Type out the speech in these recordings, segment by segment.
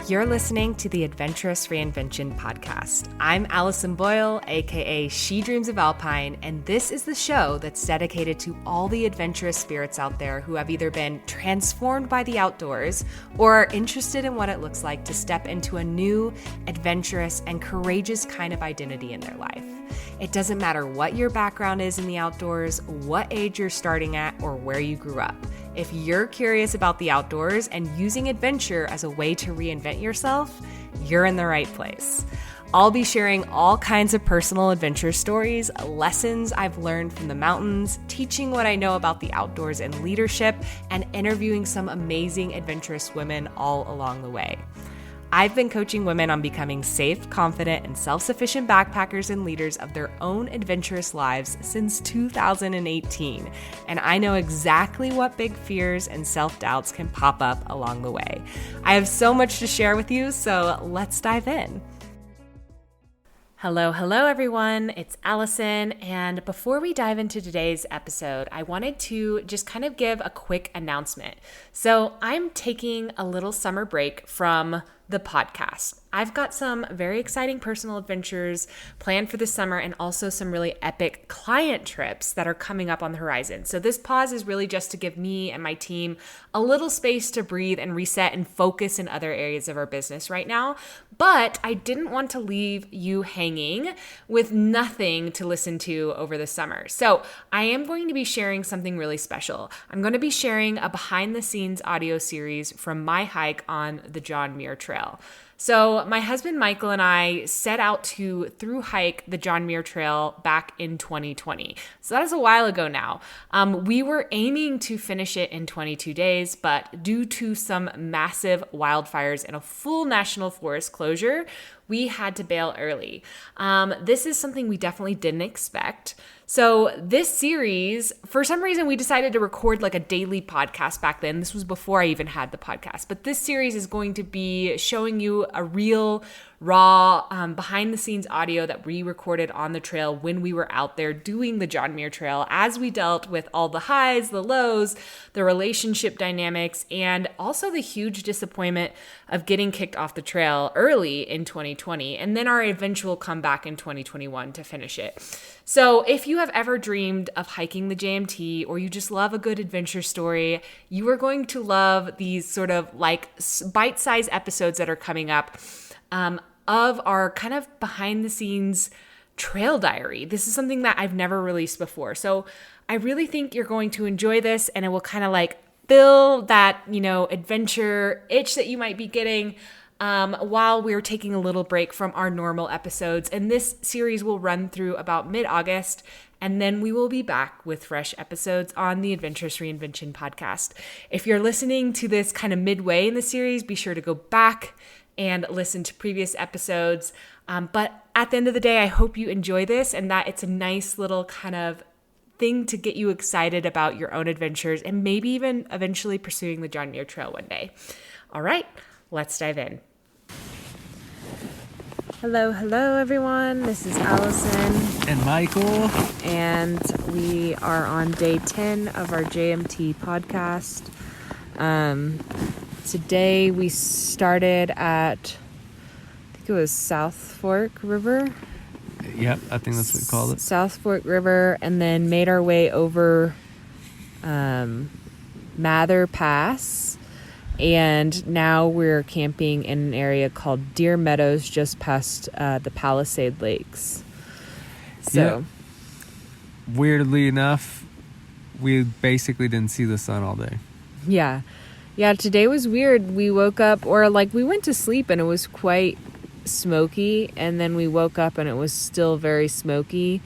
You're listening to the Adventurous Reinvention podcast. I'm Allison Boyle, aka She Dreams of Alpine, and this is the show that's dedicated to all the adventurous spirits out there who have either been transformed by the outdoors or are interested in what it looks like to step into a new, adventurous, and courageous kind of identity in their life. It doesn't matter what your background is in the outdoors, what age you're starting at, or where you grew up. If you're curious about the outdoors and using adventure as a way to reinvent yourself, you're in the right place. I'll be sharing all kinds of personal adventure stories, lessons I've learned from the mountains, teaching what I know about the outdoors and leadership, and interviewing some amazing adventurous women all along the way. I've been coaching women on becoming safe, confident, and self-sufficient backpackers and leaders of their own adventurous lives since 2018, and I know exactly what big fears and self-doubts can pop up along the way. I have so much to share with you, so let's dive in. Hello everyone, it's Allison, and before we dive into today's episode, I wanted to just kind of give a quick announcement. So I'm taking a little summer break from the podcast. I've got some very exciting personal adventures planned for the summer and also some really epic client trips that are coming up on the horizon. So this pause is really just to give me and my team a little space to breathe and reset and focus in other areas of our business right now. But I didn't want to leave you hanging with nothing to listen to over the summer. So I am going to be sharing something really special. I'm going to be sharing a behind the scenes audio series from my hike on the John Muir Trail. So my husband Michael and I set out to thru-hike the John Muir Trail back in 2020. So that is a while ago now. We were aiming to finish it in 22 days, but due to some massive wildfires and a full national forest closure, we had to bail early. This is something we definitely didn't expect. So this series, for some reason, we decided to record like a daily podcast back then. This was before I even had the podcast. But this series is going to be showing you a real, raw, behind-the-scenes audio that we recorded on the trail when we were out there doing the John Muir Trail as we dealt with all the highs, the lows, the relationship dynamics, and also the huge disappointment of getting kicked off the trail early in 2020, and then our eventual comeback in 2021 to finish it. So if you have ever dreamed of hiking the JMT or you just love a good adventure story, you are going to love these sort of like bite-sized episodes that are coming up of our kind of behind the scenes trail diary. This is something that I've never released before. So I really think you're going to enjoy this, and it will kind of like fill that, adventure itch that you might be getting while we're taking a little break from our normal episodes. And this series will run through about mid-August, and then we will be back with fresh episodes on the Adventurous Reinvention podcast. If you're listening to this kind of midway in the series, be sure to go back and listen to previous episodes. But at the end of the day, I hope you enjoy this and that it's a nice little kind of thing to get you excited about your own adventures and maybe even eventually pursuing the John Muir Trail one day. All right, let's dive in. Hello everyone. This is Allison. And Michael. And we are on day 10 of our JMT podcast. Today we started at, I think it was South Fork River. Yep, I think that's what we called it. South Fork River, and then made our way over Mather Pass. And now we're camping in an area called Deer Meadows, just past the Palisade Lakes. So, yeah. Weirdly enough, we basically didn't see the sun all day. Yeah, today was weird. We woke up, or like we went to sleep and it was quite smoky, and then we woke up and it was still very smoky,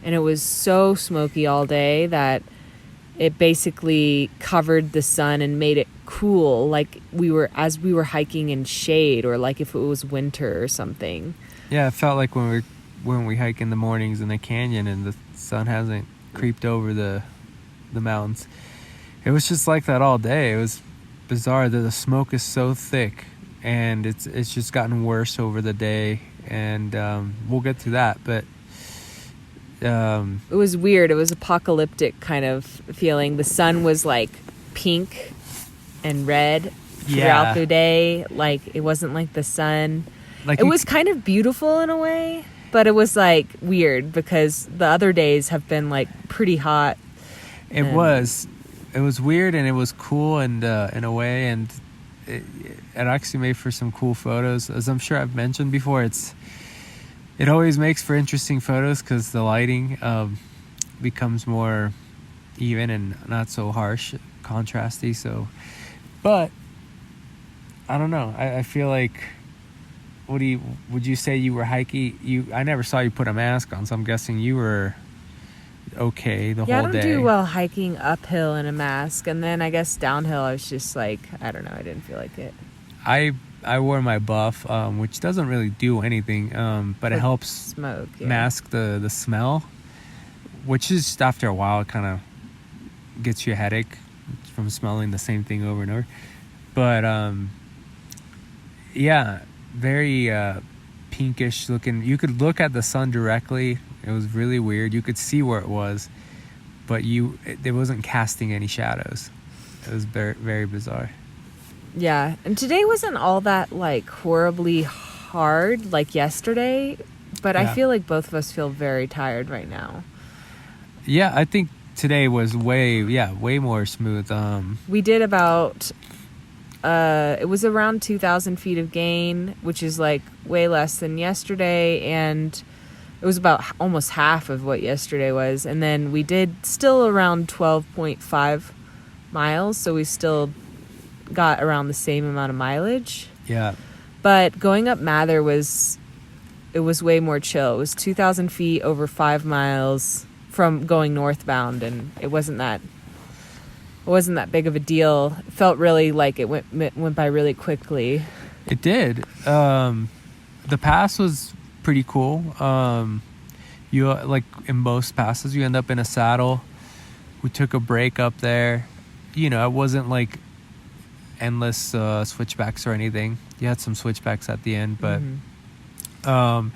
and it was so smoky all day that it basically covered the sun and made it cool, like we were hiking in shade, or like if it was winter or something. Yeah, it felt like when we hike in the mornings in the canyon and the sun hasn't creeped over the mountains. It was just like that all day. It was bizarre that the smoke is so thick, and it's just gotten worse over the day, and we'll get to that. But it was weird. It was apocalyptic kind of feeling. The sun was like pink and red throughout Yeah. the day. Like, it wasn't like the sun. Like It was kind of beautiful in a way, but it was like weird because the other days have been like pretty hot. It was weird, and it was cool, and in a way, and it actually made for some cool photos. As I'm sure I've mentioned before, it always makes for interesting photos because the lighting becomes more even and not so harsh, contrasty. So, but I don't know. I feel like, would you say you were hiking? I never saw you put a mask on, so I'm guessing you were okay the whole day. Yeah, I don't do well hiking uphill in a mask, and then I guess downhill I was just like, I don't know, I didn't feel like it. I wore my buff, which doesn't really do anything, but it helps smoke, mask the smell, which is just after a while it kind of gets you a headache from smelling the same thing over and over. But yeah, very pinkish looking. You could look at the sun directly. It was really weird. You could see where it was, but it wasn't casting any shadows. It was very, very bizarre. Yeah, and today wasn't all that like horribly hard like yesterday, but I feel like both of us feel very tired right now. Yeah, I think today was way more smooth. We did about it was around 2,000 feet of gain, which is like way less than yesterday, and it was about almost half of what yesterday was. And then we did still around 12.5 miles, so we still got around the same amount of mileage. Yeah. But going up Mather was way more chill. It was 2,000 feet over 5 miles from going northbound, and it wasn't that big of a deal. It felt really like it went by really quickly. It did. The pass was pretty cool. You like in most passes, you end up in a saddle. We took a break up there. You know, it wasn't like endless switchbacks or anything. You had some switchbacks at the end, but and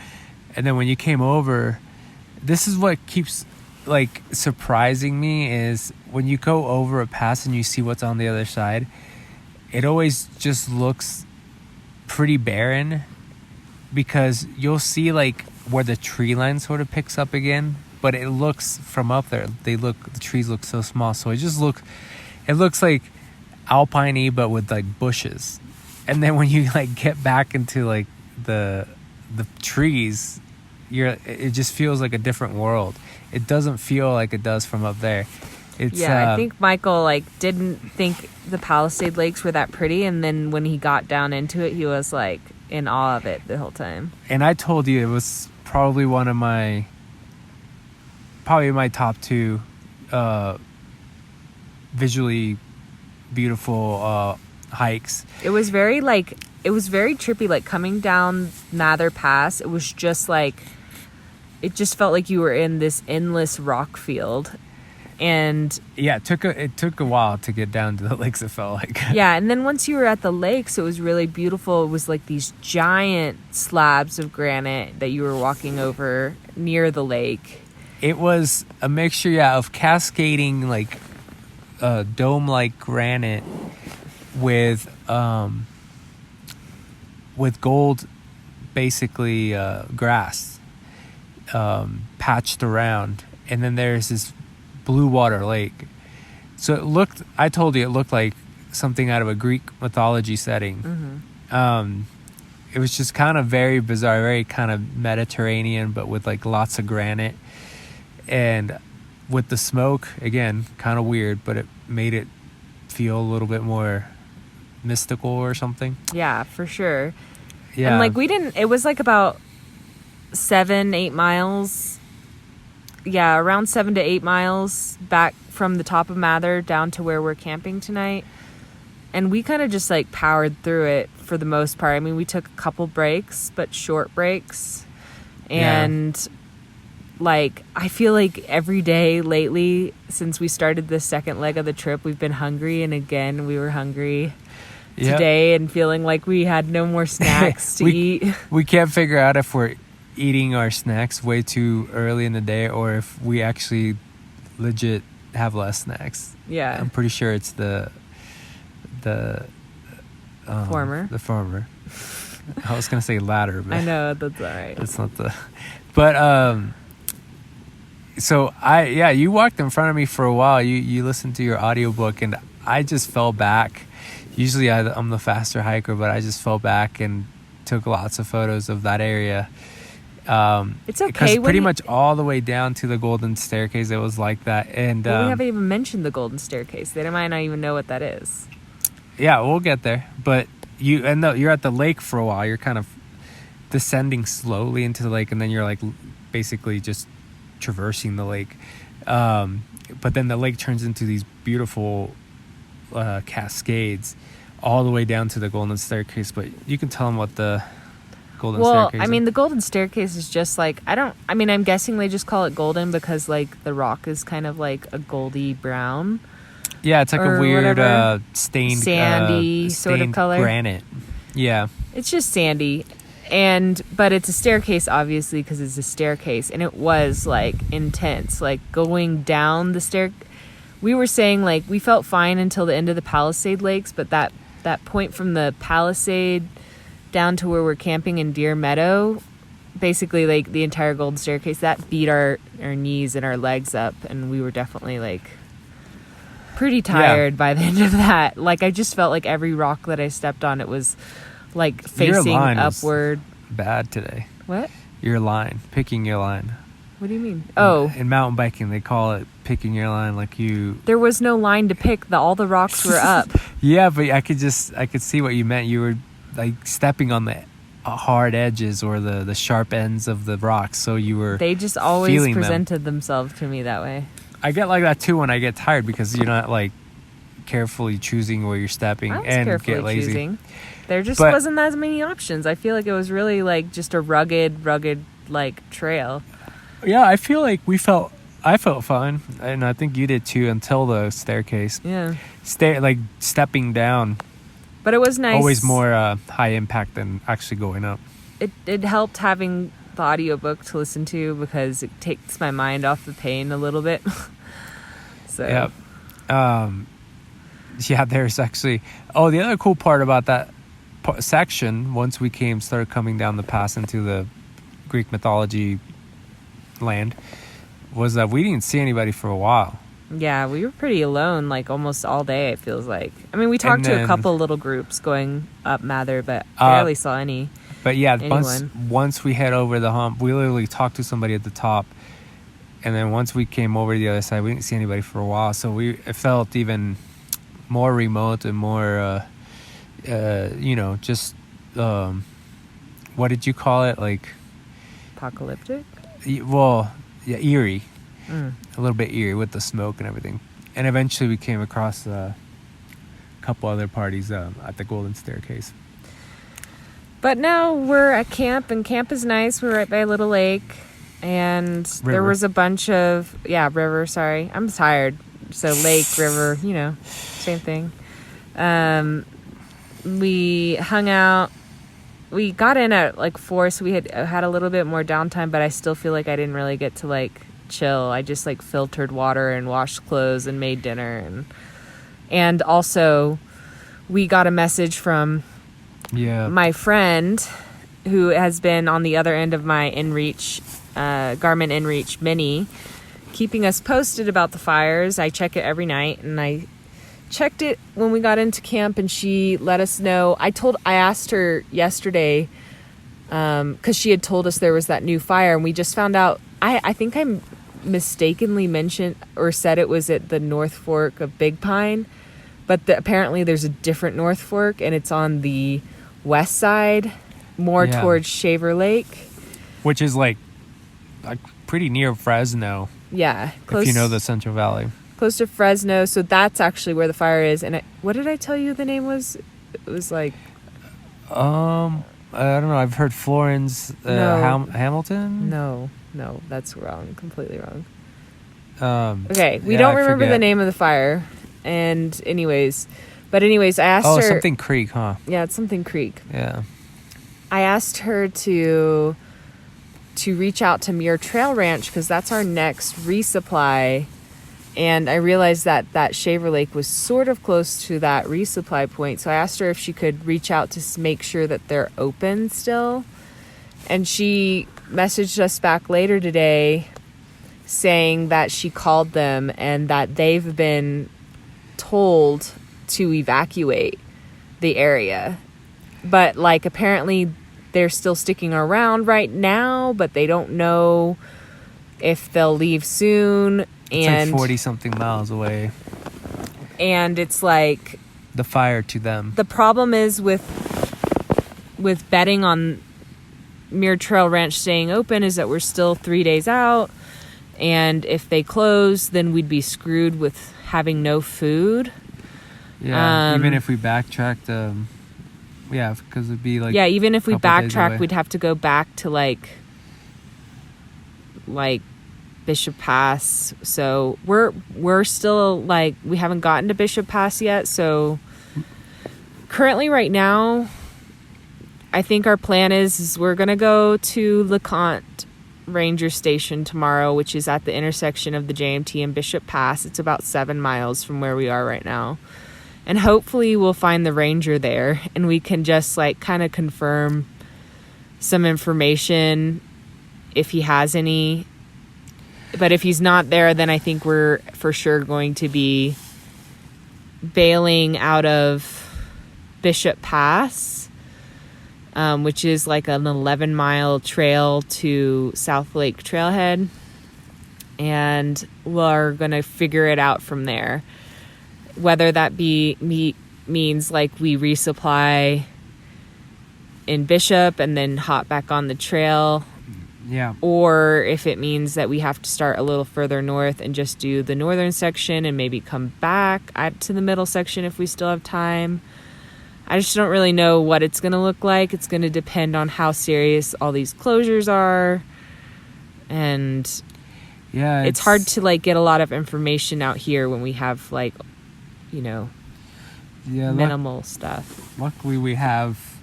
then when you came over, this is what keeps like surprising me is when you go over a pass and you see what's on the other side, it always just looks pretty barren, because you'll see like where the tree line sort of picks up again, but it looks from up there, the trees look so small, so it looks like alpine-y but with like bushes. And then when you like get back into like the trees, it just feels like a different world. It doesn't feel like it does from up there. I think Michael like didn't think the Palisade Lakes were that pretty, and then when he got down into it, he was like in awe of it the whole time. And I told you it was probably my top 2 visually beautiful hikes. It was very trippy, like coming down Mather Pass. It was just like, it just felt like you were in this endless rock field. And yeah, it took a while to get down to the lakes, it felt like. Yeah, and then once you were at the lakes, it was really beautiful. It was like these giant slabs of granite that you were walking over near the lake. It was a mixture, of cascading like dome-like granite with gold, basically grass patched around, and then there's this blue water lake. So I told you it looked like something out of a Greek mythology setting. It was just kind of very bizarre, very kind of Mediterranean, but with like lots of granite, and with the smoke, again, kind of weird, but it made it feel a little bit more mystical or something. Yeah, for sure. Yeah. And like it was like about 7-8 miles. Yeah, around 7 to 8 miles back from the top of Mather down to where we're camping tonight. And we kind of just like powered through it for the most part. I mean, we took a couple breaks, but short breaks. And like, I feel like every day lately, since we started the second leg of the trip, we've been hungry. And again, we were hungry today and feeling like we had no more snacks to eat. We can't figure out if we're eating our snacks way too early in the day or if we actually legit have less snacks. Yeah. I'm pretty sure it's The former. I was gonna say latter, but I know, that's all right. that's not the. But so you walked in front of me for a while. You listened to your audiobook, and I just fell back. Usually I'm the faster hiker, but I just fell back and took lots of photos of that area. It's okay. Because pretty much all the way down to the Golden Staircase, it was like that. And we haven't even mentioned the Golden Staircase. They might not even know what that is. Yeah, we'll get there. But you're at the lake for a while. You're kind of descending slowly into the lake, and then you're like basically just traversing the lake. But then the lake turns into these beautiful cascades all the way down to the Golden Staircase. But you can tell them what the Golden Staircase is. The Golden Staircase is just like, I'm guessing they just call it golden because like the rock is kind of like a goldy brown. Yeah, it's like a weird stained sandy sort of color. Granite. Yeah. It's just sandy. But it's a staircase, obviously, because it's a staircase. And it was, like, intense. Like, going down the stair... We were saying, like, we felt fine until the end of the Palisade Lakes. But that point from the Palisade down to where we're camping in Deer Meadow, basically, like, the entire Golden Staircase, that beat our knees and our legs up. And we were definitely, like... pretty tired by the end of that. Like, I just felt like every rock that I stepped on, it was like facing upward. Bad today. What? Your line, picking your line. What do you mean? Oh, in mountain biking they call it picking your line. Like you. There was no line to pick. All the rocks were up. Yeah, but I could see what you meant. You were like stepping on the hard edges or the sharp ends of the rocks, so you were. They just always presented themselves to me that way. I get like that too when I get tired because you're not like carefully choosing where you're stepping and get lazy. Choosing. There just wasn't as many options. I feel like it was really like just a rugged like trail. Yeah, I feel like I felt fine, and I think you did too until the staircase. Yeah. Stepping down. But it was nice. Always more high impact than actually going up. It helped having the audiobook to listen to because it takes my mind off the pain a little bit. So yeah, there's actually the other cool part about that section, once we started coming down the pass into the Greek mythology land, was that we didn't see anybody for a while. Yeah, we were pretty alone like almost all day, it feels like. I mean, we talked to a couple little groups going up Mather, but barely saw any. But yeah, once we head over the hump, we literally talked to somebody at the top. And then once we came over to the other side, we didn't see anybody for a while. So it felt even more remote and more, just, what did you call it? Like... apocalyptic? Well, yeah, eerie. A little bit eerie with the smoke and everything. And eventually we came across a couple other parties at the Golden Staircase. But now we're at camp, and camp is nice. We're right by a little lake, and there was a bunch of... Yeah, river, sorry. I'm tired. So lake, river, same thing. We hung out. We got in at, 4, so we had a little bit more downtime, but I still feel like I didn't really get to, chill. I just, filtered water and washed clothes and made dinner. And also, we got a message from... my friend who has been on the other end of my Garmin InReach Mini, keeping us posted about the fires. I check it every night, and I checked it when we got into camp, and she let us know. I asked her yesterday because she had told us there was that new fire, and we just found out. I think I mistakenly mentioned or said it was at the North Fork of Big Pine, but apparently there's a different North Fork, and it's on the west side, more towards Shaver Lake, which is like pretty near Fresno. Yeah, close, if you know the Central Valley, close to Fresno. So that's actually where the fire is. And what did I tell you the name was? It was like I don't know. I've heard Florence Hamilton. No, that's wrong. Completely wrong. Okay, we don't remember the name of the fire. And anyways, I asked her... Oh, something Creek, huh? Yeah, it's something Creek. Yeah. I asked her to reach out to Muir Trail Ranch because that's our next resupply And I realized that Shaver Lake was sort of close to that resupply point. So I asked her if she could reach out to make sure that they're open still. And she messaged us back later today saying that she called them and that they've been told to evacuate the area. But like apparently they're still sticking around right now, but they don't know if they'll leave soon. It's like 40-something miles away. And it's like... the fire to them. The problem is with betting on Muir Trail Ranch staying open is that we're still 3 days out. And if they close, then we'd be screwed with having no food. Yeah, even if we backtracked... yeah, because it'd be like... yeah, even if we backtrack, we'd have to go back to like Bishop Pass. So we're still like, we haven't gotten to Bishop Pass yet. So currently right now, I think our plan is we're going to go to LeConte Ranger Station tomorrow, which is at the intersection of the JMT and Bishop Pass. It's about 7 miles from where we are right now. And hopefully we'll find the ranger there and we can just like kind of confirm some information if he has any. But if he's not there, then I think we're for sure going to be bailing out of Bishop Pass, which is like an 11-mile trail to South Lake Trailhead. And we're going to figure it out from there. Whether that means like we resupply in Bishop and then hop back on the trail. Yeah. Or if it means that we have to start a little further north and just do the northern section and maybe come back to the middle section if we still have time. I just don't really know what it's going to look like. It's going to depend on how serious all these closures are. And yeah, it's hard to like get a lot of information out here when we have like, you know, minimal stuff. Luckily we have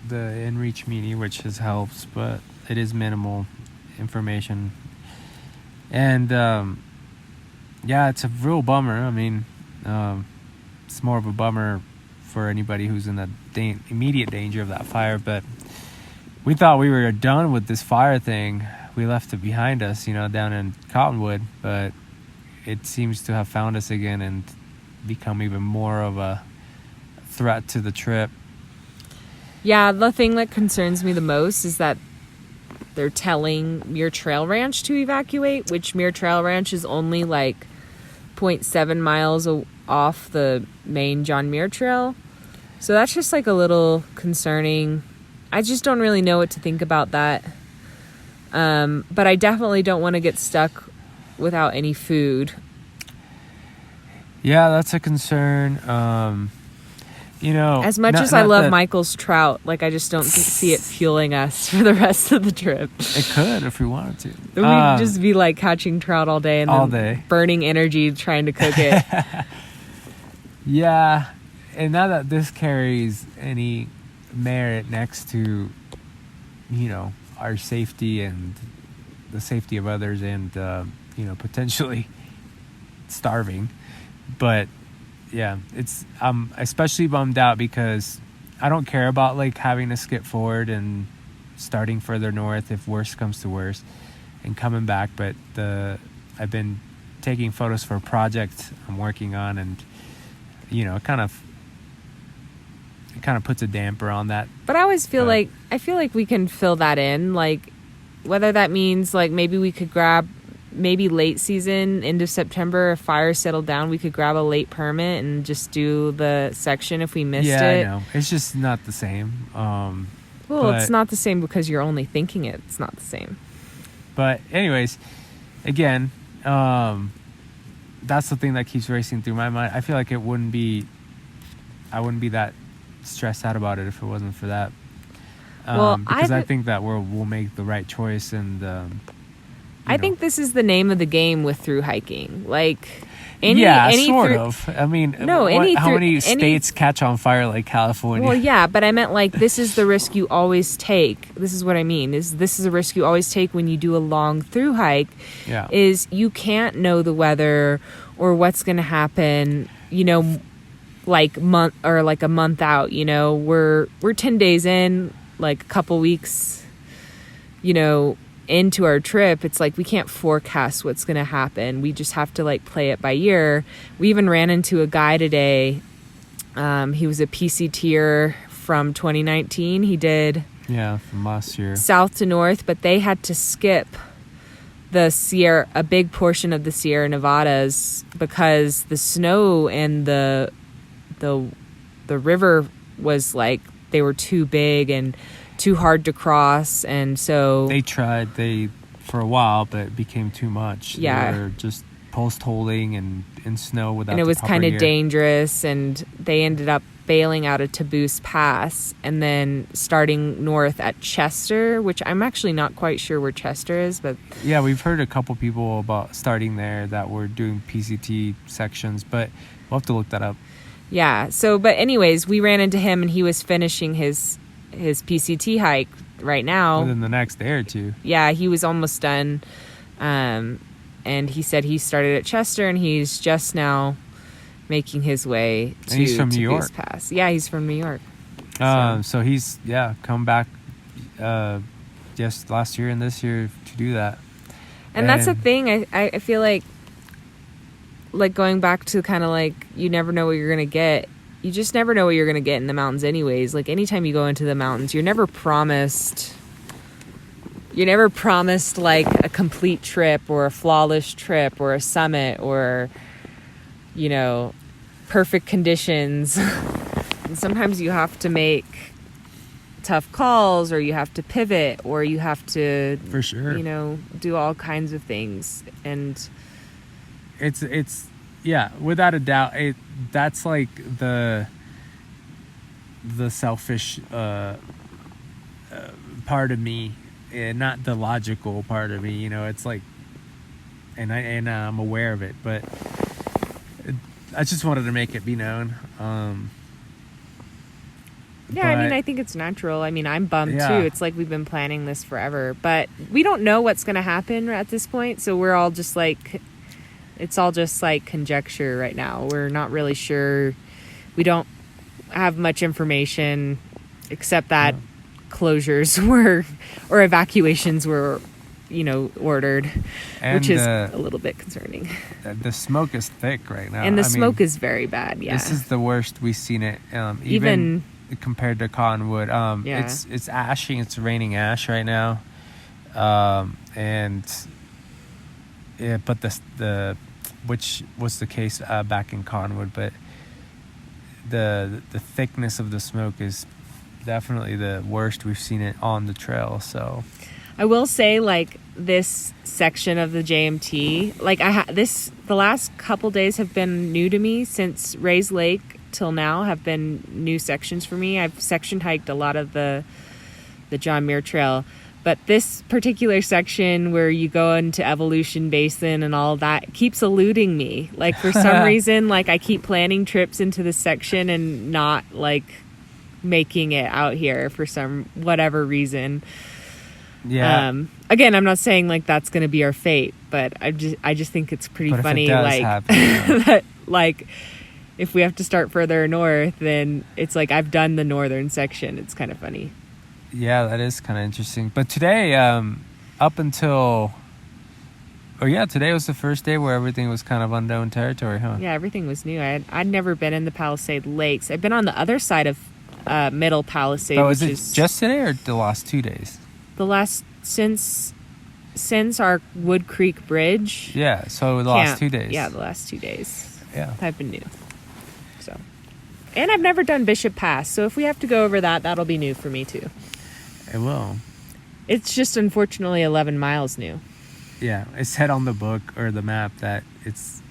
the InReach Mini, which has helps, but it is minimal information. And yeah, it's a real bummer. I mean, it's more of a bummer for anybody who's in the immediate danger of that fire, but we thought we were done with this fire thing. We left it behind us, you know, down in Cottonwood, but it seems to have found us again and become even more of a threat to the trip. Yeah, the thing that concerns me the most is that they're telling Muir Trail Ranch to evacuate, which Muir Trail Ranch is only like 0.7 miles off the main John Muir Trail. So that's just like a little concerning. I just don't really know what to think about that. But I definitely don't want to get stuck without any food. Yeah, that's a concern. You know, as much as I love Michael's trout, like I just don't see it fueling us for the rest of the trip. It could if we wanted to. We'd just be like catching trout all day and then burning energy trying to cook it. Yeah, and now that this carries any merit next to, you know, our safety and the safety of others and, you know, potentially starving. But yeah, I'm especially bummed out because I don't care about like having to skip forward and starting further north if worse comes to worse and coming back. But I've been taking photos for a project I'm working on, and you know, it kind of puts a damper on that. But I always feel like we can fill that in, like whether that means like maybe we could grab maybe late season, end of September, if fire settled down, we could grab a late permit and just do the section if we missed it. Yeah, I know. It's just not the same. It's not the same because you're only thinking it. It's not the same. But anyways, again, that's the thing that keeps racing through my mind. I feel like I wouldn't be that stressed out about it if it wasn't for that. Because I think that we'll make the right choice, and I think this is the name of the game with through hiking. Like, sort of. I mean, how many states catch on fire like California? Well, yeah, but I meant like this is the risk you always take. This is what I mean. This is a risk you always take when you do a long through hike. Yeah. Is you can't know the weather or what's going to happen. Like a month out. We're 10 days in, like a couple weeks. Into our trip, it's like we can't forecast what's going to happen. We just have to like play it by ear. We even ran into a guy today. He was a PCTer from 2019. He did from last year, south to north, but they had to skip a big portion of the Sierra Nevadas because the snow and the river was like they were too big and too hard to cross, and so they tried for a while, but it became too much. Yeah, they were just post holding and in snow without. And it was kind of gear. dangerous, and they ended up bailing out of Taboose Pass and then starting north at Chester, which I'm actually not quite sure where Chester is, but yeah, we've heard a couple people about starting there that were doing PCT sections, but we'll have to look that up. Yeah. So, but anyways, we ran into him, and he was finishing his PCT hike right now. Within the next day or two. Yeah, he was almost done. And he said he started at Chester, and he's just now making his way to he's from New York. Pass. Yeah, he's from New York. So he's come back just last year and this year to do that. And that's the thing. I feel like going back to kind of like you never know what you're going to get. You just never know what you're going to get in the mountains anyways. Like anytime you go into the mountains, you're never promised like a complete trip or a flawless trip or a summit or, perfect conditions. And sometimes you have to make tough calls, or you have to pivot, or you have to, for sure, do all kinds of things. And it's without a doubt, that's like the selfish part of me, not the logical part of me. It's like, and I'm aware of it, but I just wanted to make it be known. I think it's natural. I mean, I'm bummed too. It's like we've been planning this forever, but we don't know what's going to happen at this point. So we're all just like, it's all just like conjecture right now. We're not really sure. We don't have much information except that closures or evacuations were, ordered, and which is a little bit concerning. The smoke is thick right now. And the smoke is very bad. Yeah. This is the worst we've seen it. Even compared to Cottonwood. It's ashing. It's raining ash right now. But the which was the case back in Cottonwood, but the thickness of the smoke is definitely the worst we've seen it on the trail. So I will say, like, this section of the JMT, like the last couple days have been new to me. Since Rays Lake till now have been new sections for me. I've section hiked a lot of the John Muir Trail. But this particular section where you go into Evolution Basin and all that keeps eluding me. Like, for some reason, like, I keep planning trips into this section and not, like, making it out here for whatever reason. Yeah. Again, I'm not saying, like, that's going to be our fate, but I just think it's pretty funny. If it does like, happen, that, like, if we have to start further north, then it's like I've done the northern section. It's kind of funny. Yeah, that is kind of interesting. But today, today was the first day where everything was kind of unknown territory, huh? Yeah, everything was new. I'd never been in the Palisade Lakes. I've been on the other side of Middle Palisade. Oh, is it just today or the last 2 days? The last since our Wood Creek Bridge. Yeah, so the last 2 days. Yeah, the last 2 days. Yeah, I've been new. So, and I've never done Bishop Pass, so if we have to go over that, that'll be new for me too. It will. It's just unfortunately 11 miles new. Yeah, it said on the book or the map that it's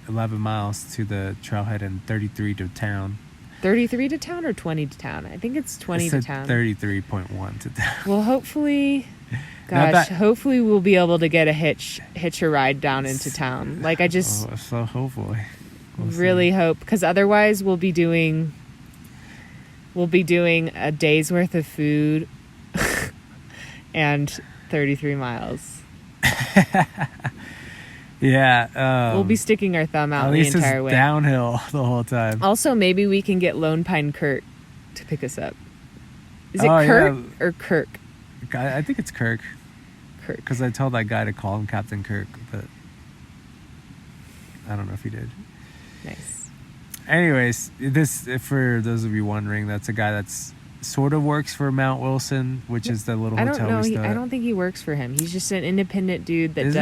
11 miles to the trailhead and 33 to town. 33 to town or 20 to town? I think it's 20 to town. 33.1 to town. Well, hopefully Gosh, hopefully we'll be able to get a hitch a ride down into town. Like, I just so hopefully really hope, because otherwise we'll be doing a day's worth of food and 33 miles. Yeah. We'll be sticking our thumb out the entire way. Downhill the whole time. Also, maybe we can get Lone Pine Kurt to pick us up. Is it Kurt or Kirk? I think it's Kirk. Kirk. Because I told that guy to call him Captain Kirk, but I don't know if he did. Nice. Anyways, this, for those of you wondering, that's a guy that's sort of works for Mount Wilson, which is the little hotel we stay at. I don't think he works for him. He's just an independent dude that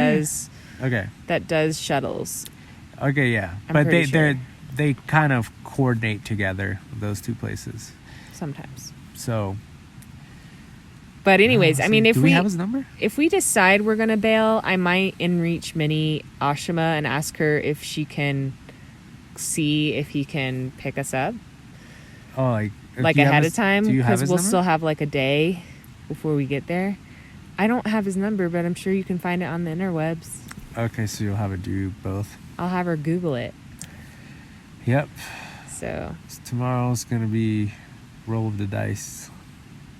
does shuttles. Okay, yeah. But they kind of coordinate together, those two places. Sometimes. So. But anyways, I mean, if we have his number? If we decide we're gonna bail, I might inReach Minnie Ashima and ask her if she can see if he can pick us up. Oh, like ahead of time, because we'll number? still have like a day before we get there. I don't have his number, but I'm sure you can find it on the interwebs. Okay, so you'll have her do both. I'll have her Google it. Yep. So tomorrow's gonna be roll of the dice.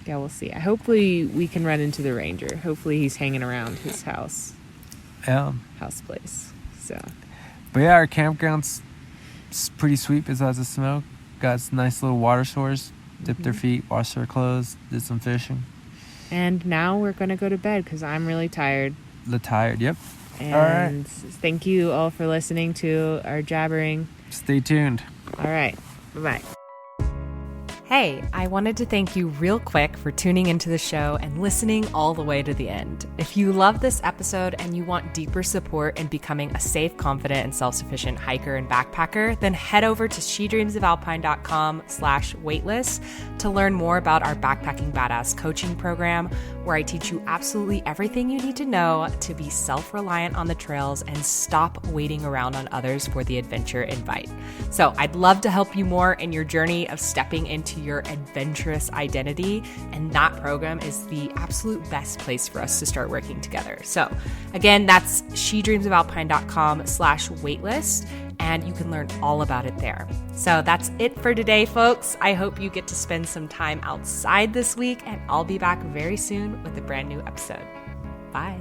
Yeah, we'll see. Hopefully we can run into the ranger. Hopefully he's hanging around his house. Yeah. House place. So. But yeah, our campground's pretty sweet besides the smoke. Got some nice little water source. Dipped their feet, washed their clothes, did some fishing. And now we're going to go to bed because I'm really tired. Yep. And all right. Thank you all for listening to our jabbering. Stay tuned. All right. Bye-bye. Hey, I wanted to thank you real quick for tuning into the show and listening all the way to the end. If you love this episode and you want deeper support in becoming a safe, confident, and self-sufficient hiker and backpacker, then head over to shedreamsofalpine.com/waitlist to learn more about our Backpacking Badass coaching program, where I teach you absolutely everything you need to know to be self-reliant on the trails and stop waiting around on others for the adventure invite. So I'd love to help you more in your journey of stepping into your adventurous identity, and that program is the absolute best place for us to start working together. So again, that's shedreamsofalpine.com/waitlist, and you can learn all about it there. So that's it for today, folks. I hope you get to spend some time outside this week, and I'll be back very soon with a brand new episode. Bye.